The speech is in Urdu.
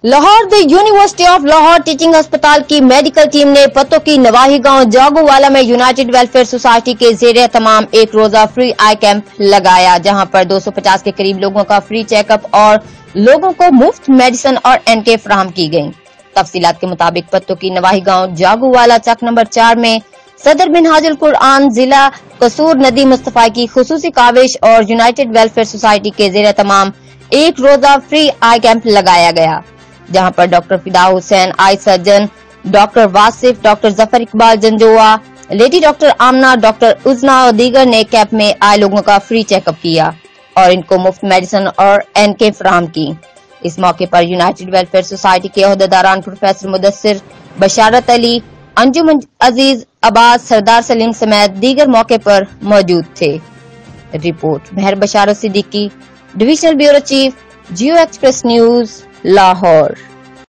Lahore the university of Lahore teaching ہسپتال کی میڈیکل ٹیم نے پتوں کی نواحی گاؤں جاگووالا میں یونائٹڈ ویلفیئر سوسائٹی کے زیر اہتمام ایک روزہ فری آئی کیمپ لگایا، جہاں پر 250 کے قریب لوگوں کا فری چیک اپ اور لوگوں کو مفت میڈیسن اور اینٹیں فراہم کی گئیں۔ تفصیلات کے مطابق پتوں کی نواحی گاؤں جاگووالا چک نمبر 4 میں صدر منہاج القرآن ضلع قصور ندی مصطفیٰ کی خصوصی کاوش اور یونائٹڈ ویلفیئر سوسائٹی کے زیر اہتمام ایک روزہ فری آئی کیمپ لگایا گیا، جہاں پر doctor Fida Hussain eye surgeon, doctor Wasif, doctor Zafar Iqbal Janjua, lady doctor Amna, doctor Azna اور دیگر نے کیمپ میں آئے لوگوں کا فری چیک اپ کیا اور ان کو مفت میڈیسن اور اینکیں فراہم کی۔ اس موقع پر یونائٹڈ ویلفیئر سوسائٹی کے عہدیداران پروفیسر مدثر، بشارت علی، انجم عزیز، عباس، سردار سلیم سمیت دیگر موقع پر موجود تھے۔ Report Mehr Basharat Siddiqui, divisional bureau chief, Geo Express News, Lahore.